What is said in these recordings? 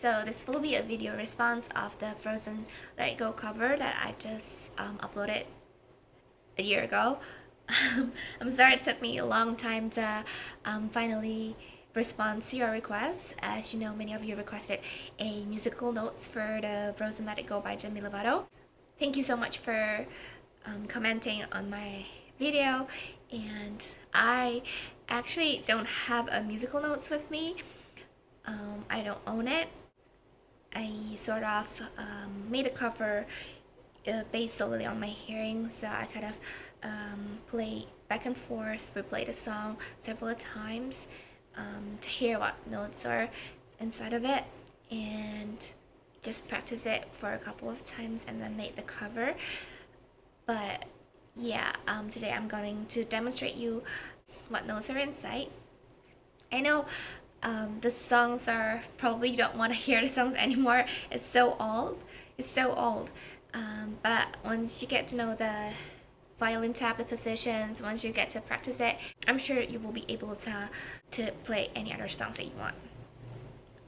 So this will be a video response of the Frozen Let It Go cover that I just uploaded a year ago. I'm sorry it took me a long time to finally respond to your requests. As you know, many of you requested a musical notes for the Frozen Let It Go by Demi Lovato. Thank you so much for commenting on my video, and I actually don't have a musical notes with me. I don't own it. I sort of made a cover based solely on my hearing, so I kind of play back and forth, replay the song several times to hear what notes are inside of it, and just practice it for a couple of times and then make the cover. But yeah, today I'm going to demonstrate you what notes are inside. I know the songs are probably you don't want to hear the songs anymore. It's so old. It's so old. But once you get to know the violin tab, the positions, once you get to practice it, I'm sure you will be able to play any other songs that you want.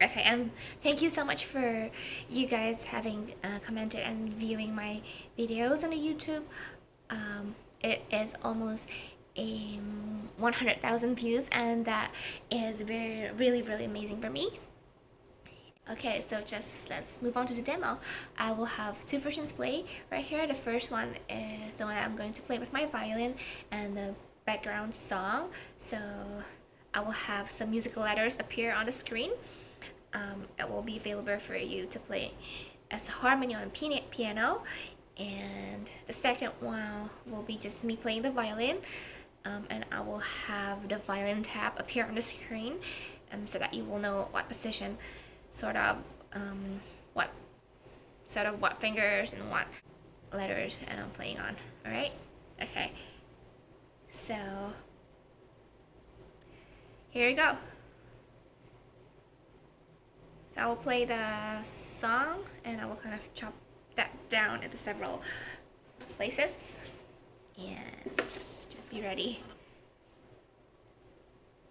Okay, and thank you so much for you guys having commented and viewing my videos on the YouTube. It is almost a 100,000 views, and that is really amazing for me. Okay, so just let's move on to the demo. I will have two versions play right here. The first one is the one that I'm going to play with my violin and the background song. So I will have some musical letters appear on the screen. It will be available for you to play as a harmony on piano, and the second one will be just me playing the violin, and I will have the violin tab appear on the screen, so that you will know what position, what fingers and what letters and I'm playing on. All right, okay. So here you go. So I will play the song and I will kind of chop that down into several places, and just be ready.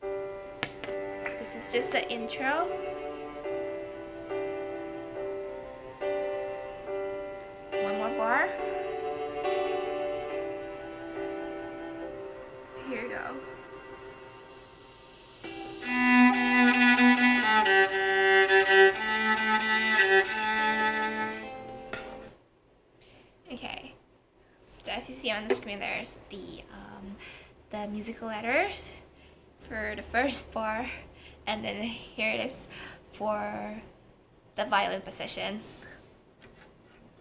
So this is just the intro. One more bar. Here you go. Okay, so as you see on the screen, there's the musical letters for the first bar, and then here it is for the violin position.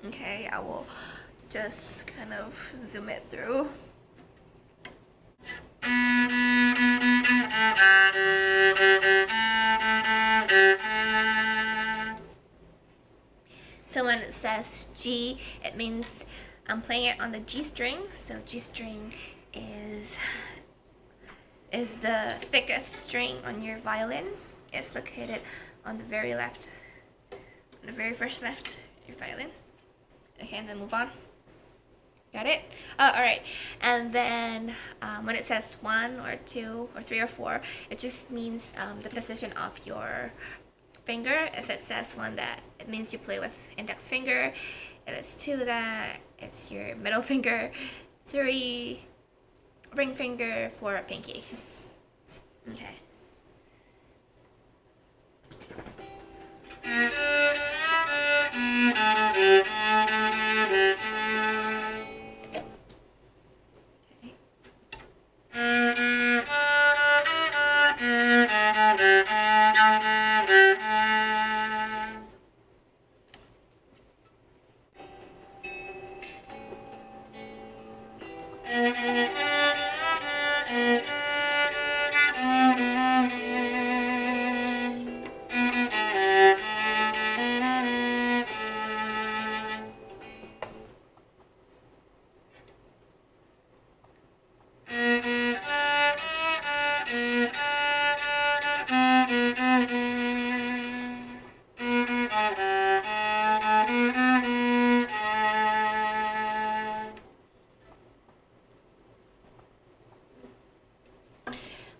Okay, I will just kind of zoom it through. So when it says G, it means I'm playing it on the G string. So G string is the thickest string on your violin. It's located on the very left, on the very first left of your violin. Okay, and then move on. Got it? Alright. And then when it says 1 or 2 or 3 or 4, it just means the position of your finger. If it says 1, that it means you play with index finger. If it's 2, that it's your middle finger. 3, ring finger. 4, pinky. Okay.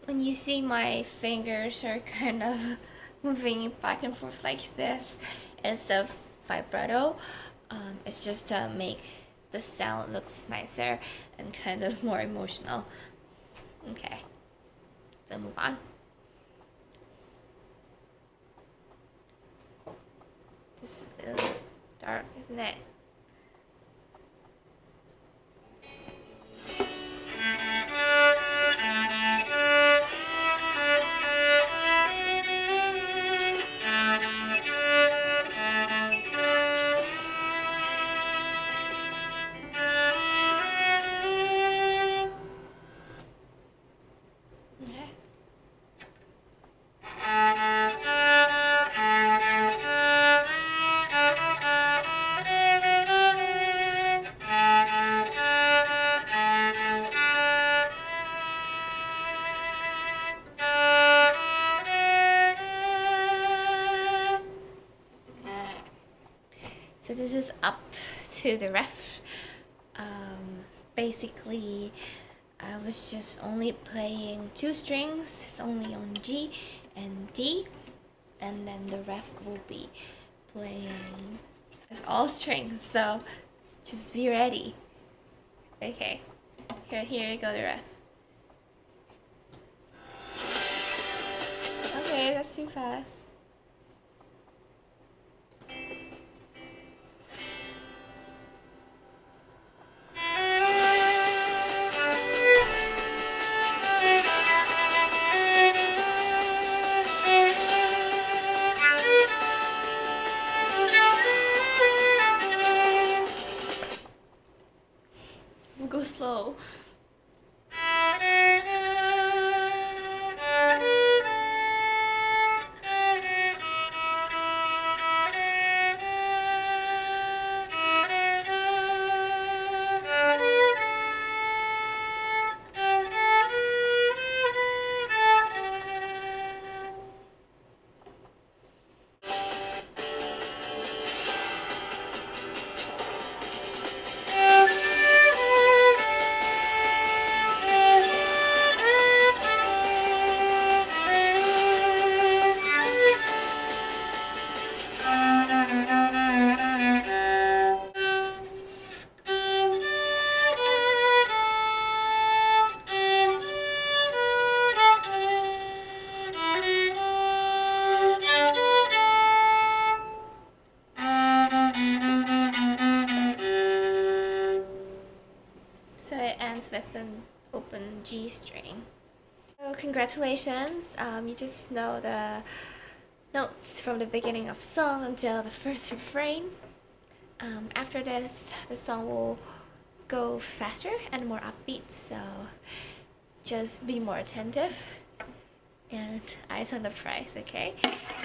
When you see my fingers are kind of moving back and forth like this instead of vibrato. It's just to make the sound looks nicer and kind of more emotional. Okay, so move on. This is a little dark, isn't it? So this is up to the ref. Basically, I was just only playing 2 strings. It's only on G and D, and then the ref will be playing as all strings. So just be ready. Okay, here you go, the ref. Okay, that's too fast. We'll go slow. So it ends with an open G string. So congratulations, you just know the notes from the beginning of the song until the first refrain. After this, the song will go faster and more upbeat, so just be more attentive and eyes on the prize, okay?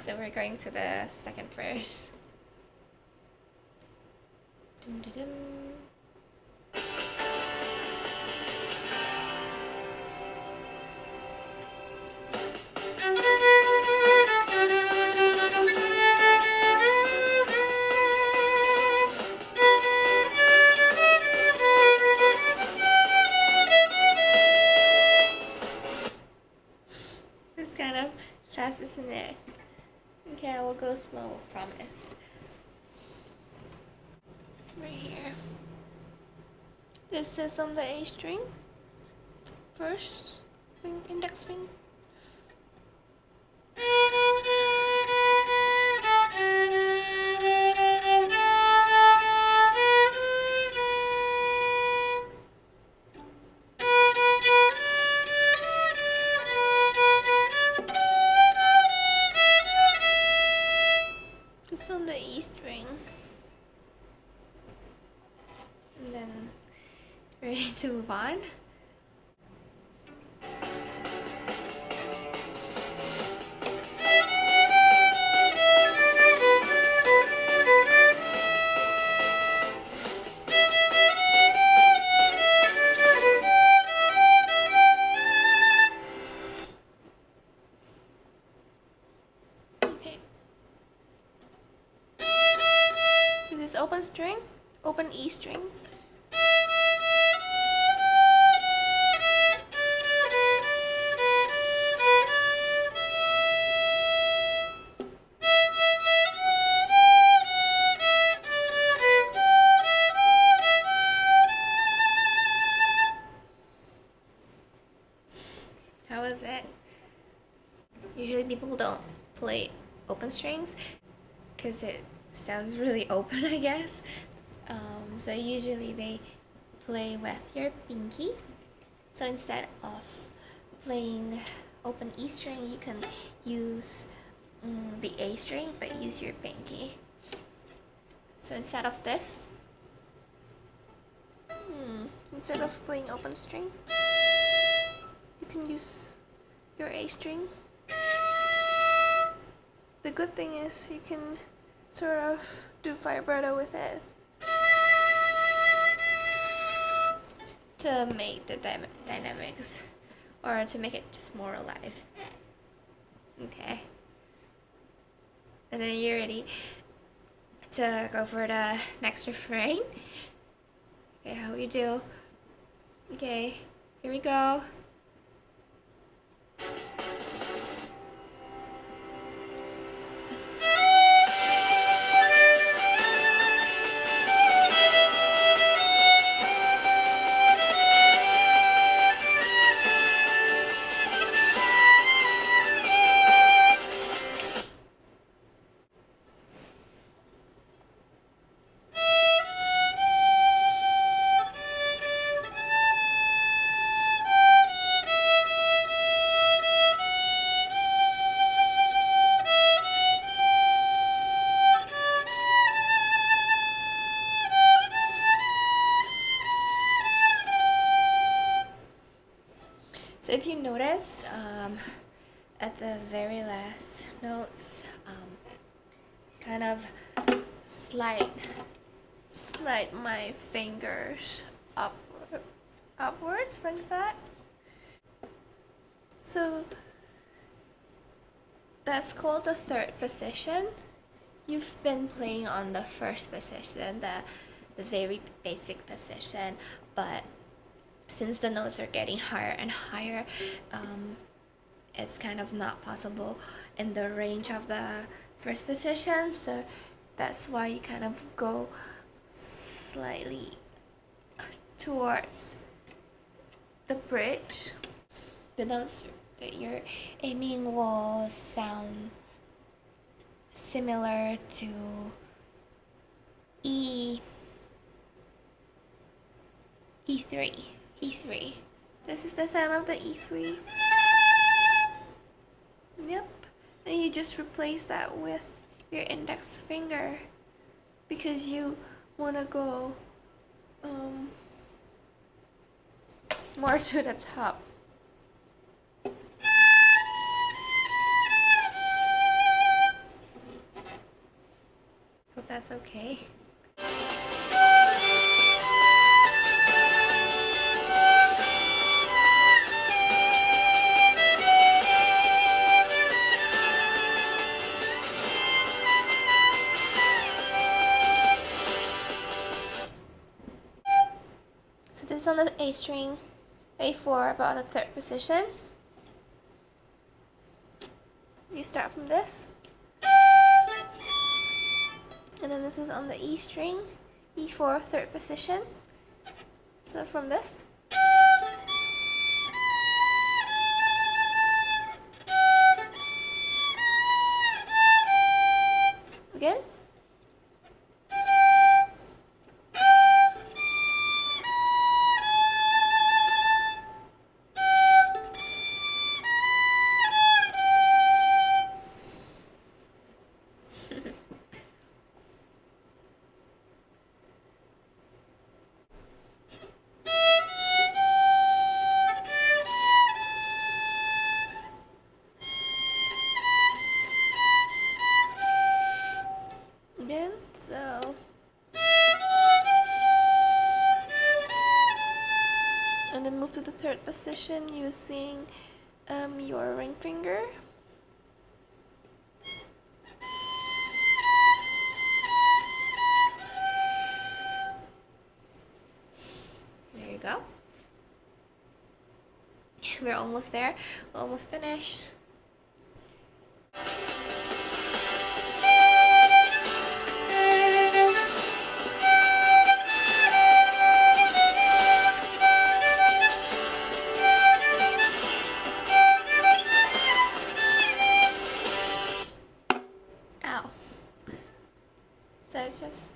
So we're going to the second verse. Dum, dum, dum. It's kind of fast, isn't it? Okay, I will go slow, promise. Right here. This is on the A string. First index finger. It's on the E string. And then ready to move on. Okay. This is open string, open E string. open strings because it sounds really open, I guess. So usually they play with your pinky. So instead of playing open E string, you can use the A string, but use your pinky. So instead of this, instead of playing open string, you can use your A string. The good thing is you can sort of do vibrato with it to make the dynamics, or to make it just more alive. Okay. And then you're ready to go for the next refrain. Okay, how you do? Okay, here we go. So if you notice, at the very last notes, kind of slide my fingers upwards like that. So that's called the third position. You've been playing on the first position, the very basic position, but since the notes are getting higher and higher, it's kind of not possible in the range of the first position, so that's why you kind of go slightly towards the bridge. The notes that you're aiming will sound similar to E3. E3. This is the sound of the E3. Yep. And you just replace that with your index finger because you want to go more to the top. Hope that's okay. So this is on the A string, A4, but on the third position. You start from this. And then this is on the E string, E4, third position. So from this. Again. Again, so. And then move to the third position using your ring finger. There you go. We're almost there. We're almost finished. So it's just,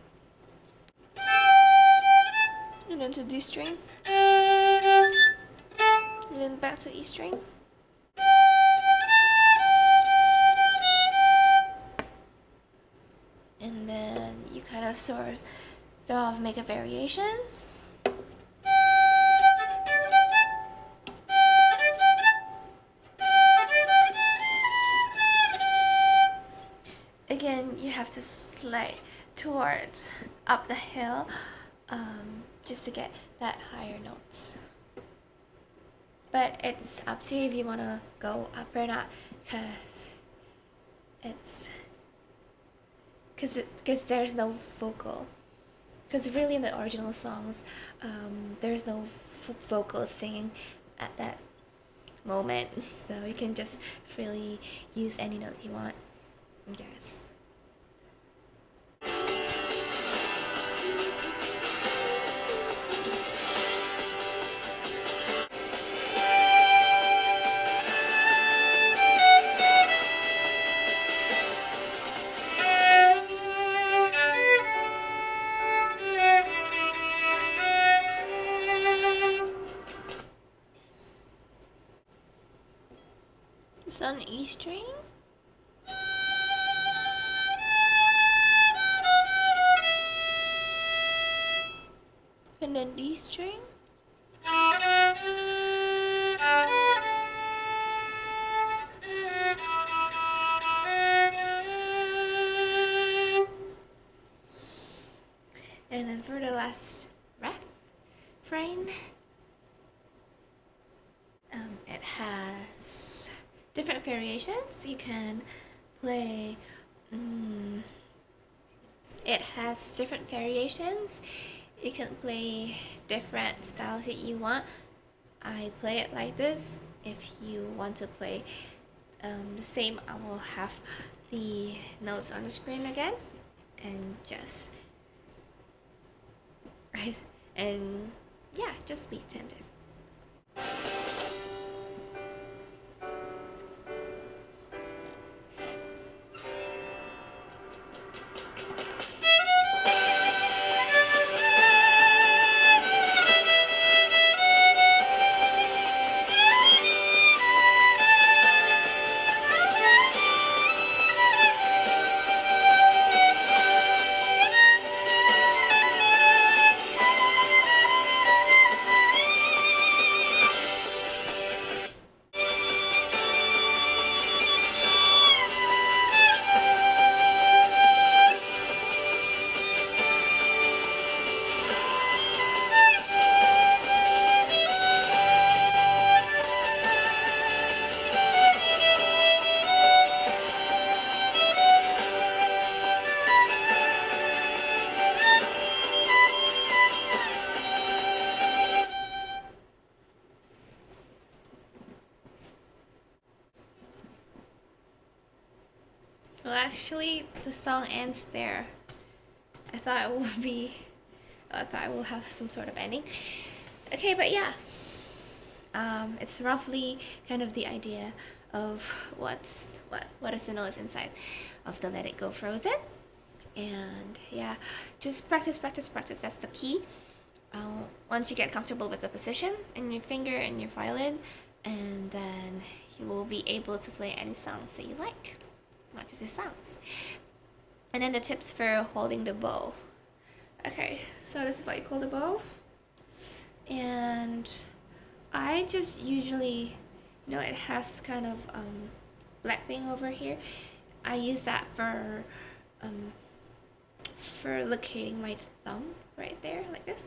and then to D string, and then back to E string. And then you kind of sort of make a variations. Again, you have to slide towards up the hill just to get that higher notes. But it's up to you if you want to go up or not, because there's no vocal. Because really in the original songs, there's no vocal singing at that moment, so you can just freely use any notes you want, I guess. It's on E string. And then D string. And then for the last refrain, it has different variations. You can play, it has different variations. You can play different styles that you want. I play it like this. If you want to play the same, I will have the notes on the screen again, and just and yeah, just be attentive. Well, actually, the song ends there. I thought I will have some sort of ending. Okay, but yeah, it's roughly kind of the idea of what is the notes inside of the Let It Go Frozen. And yeah, just practice. That's the key. Once you get comfortable with the position and your finger and your violin, and then you will be able to play any songs that you like, not just the songs. And then the tips for holding the bow. Okay, so this is what you call the bow. And I just usually, it has kind of black thing over here. I use that for locating my thumb right there, like this.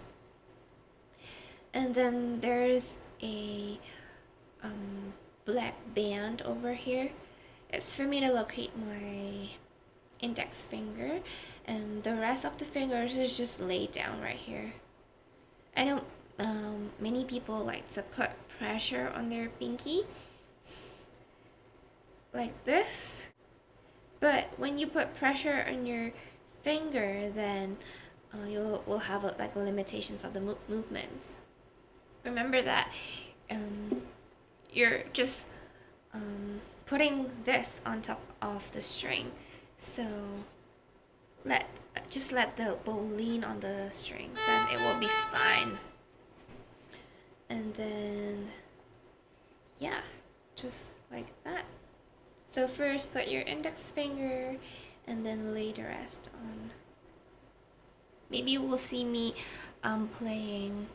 And then there's a black band over here. It's for me to locate my index finger, and the rest of the fingers is just laid down right here. I know many people like to put pressure on their pinky like this, but when you put pressure on your finger, then you will have like limitations of the movements. Remember that you're just putting this on top of the string, so just let the bow lean on the strings, then it will be fine. And then, yeah, just like that. So first put your index finger and then lay the rest on. Maybe you will see me playing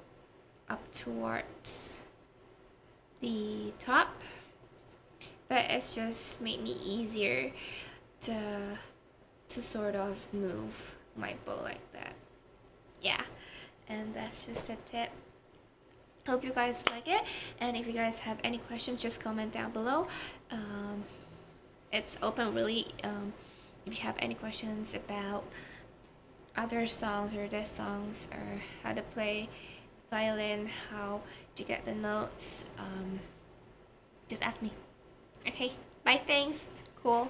up towards the top, but it's just made me easier to sort of move my bow like that. Yeah, and that's just a tip. Hope you guys like it, and if you guys have any questions, just comment down below. It's open really. If you have any questions about other songs or this songs or how to play violin, how to get the notes, just ask me. Okay, bye, thanks, cool.